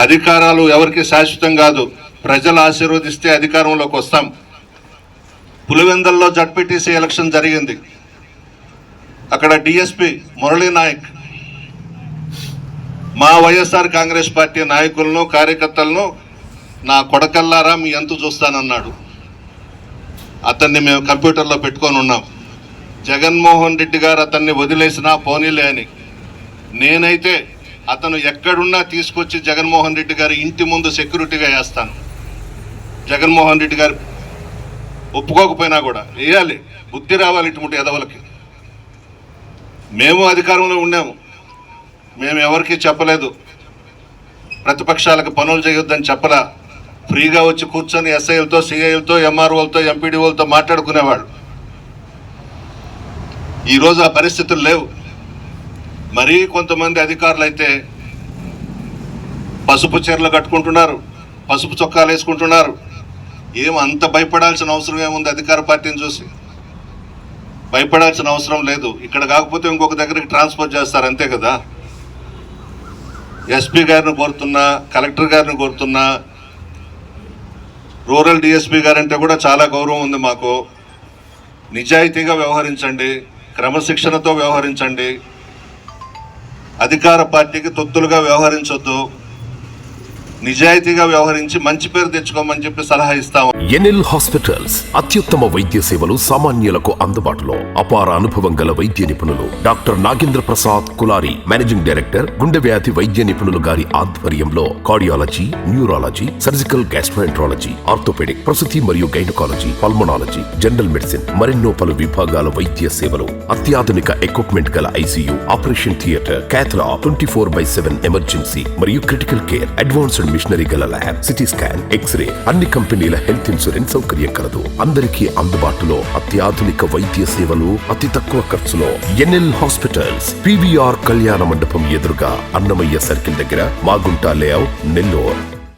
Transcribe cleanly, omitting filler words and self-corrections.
అధికారాలు ఎవరికి శాశ్వతం కాదు. ప్రజలు ఆశీర్వదిస్తే అధికారంలోకి వస్తాం. పులివెందల్లో జడ్పీటీసీ ఎలక్షన్ జరిగింది. అక్కడ డిఎస్పీ మురళీ నాయక్ మా వైఎస్ఆర్ కాంగ్రెస్ పార్టీ నాయకులను కార్యకర్తలను నా కొడకల్లారా మీ ఎంత చూస్తానన్నాడు. అతన్ని మేము కంప్యూటర్లో పెట్టుకొని ఉన్నాం. జగన్మోహన్ రెడ్డి గారు అతన్ని వదిలేసినా పోనీలే అని. నేనైతే అతను ఎక్కడున్నా తీసుకొచ్చి జగన్మోహన్ రెడ్డి గారి ఇంటి ముందు సెక్యూరిటీగా వేస్తాను. జగన్మోహన్ రెడ్డి గారు ఒప్పుకోకపోయినా కూడా వేయాలి. బుద్ధి రావాలి ఇటువంటి ఎదవలకి. మేము అధికారంలో ఉన్నాము. మేము ఎవరికి చెప్పలేదు ప్రతిపక్షాలకు పనులు చేయొద్దని చెప్పలా. ఫ్రీగా వచ్చి కూర్చొని ఎస్ఐలతో సిఐలతో ఎంఆర్ఓలతో ఎంపీడీఓలతో మాట్లాడుకునేవాళ్ళు. ఈరోజు ఆ పరిస్థితులు లేవు. మరీ కొంతమంది అధికారులు అయితే పసుపు చీరలు కట్టుకుంటున్నారు, పసుపు చొక్కాలు వేసుకుంటున్నారు. ఏం అంత భయపడాల్సిన అవసరం ఏముంది? అధికార పార్టీని చూసి భయపడాల్సిన అవసరం లేదు. ఇక్కడ కాకపోతే ఇంకొక దగ్గరికి ట్రాన్స్ఫర్ చేస్తారు, అంతే కదా. ఎస్పీ గారిని కోరుతున్నా, కలెక్టర్ గారిని కోరుతున్నా, రూరల్ డిఎస్పీ గారంటే కూడా చాలా గౌరవం ఉంది మాకు. నిజాయితీగా వ్యవహరించండి, క్రమశిక్షణతో వ్యవహరించండి. అధికార పార్టీకి తొత్తులుగా వ్యవహరించొద్దు. నిజాయితీగా వ్యవహరించి మంచి పేరు తెచ్చుకోమని చెప్పి సలహా ఇస్తాము. ఎన్ఎల్ హాస్పిటల్స్ అత్యుత్తమ వైద్య సేవలు సామాన్యులకు అందుబాటులో. అపార అనుభవం గల వైద్య నిపుణులు doctor Nagendra Prasad Kulari, managing director, గుండె వ్యాధి వైద్య నిపుణులు గారి ఆధ్వర్యంలో cardiology, neurology, surgical gastroenterology, orthopaedic, ప్రసూతి మరియు గైనకాలజీ, పల్మనాలజీ, జనరల్ మెడిసిన్ మరెన్నో పలు విభాగాల వైద్య సేవలు. అత్యాధునిక ఎక్విప్మెంట్ గల ఐసీయూ, ఆపరేషన్ థియేటర్, క్యాథ్లా, 24/7 ఎమర్జెన్సీ మరియు క్రిటికల్ కేర్, అడ్వాన్స్డ్ మిషనరీ గల ల్యాబ్, సిటీ స్కాన్, ఎక్స్రే, అన్ని కంపెనీల హెల్త్ ఇన్సూరెన్స్ సౌకర్యం కలదు. అందరికీ అందుబాటులో అత్యాధునిక వైద్య సేవలు అతి తక్కువ ఖర్చులో. ఎన్ఎల్ హాస్పిటల్స్, పివిఆర్ కళ్యాణ మండపం ఎదురుగా, అన్నమయ్య సర్కిల్ దగ్గర, మాగుంట లేఅవుట్, నెల్లూరు.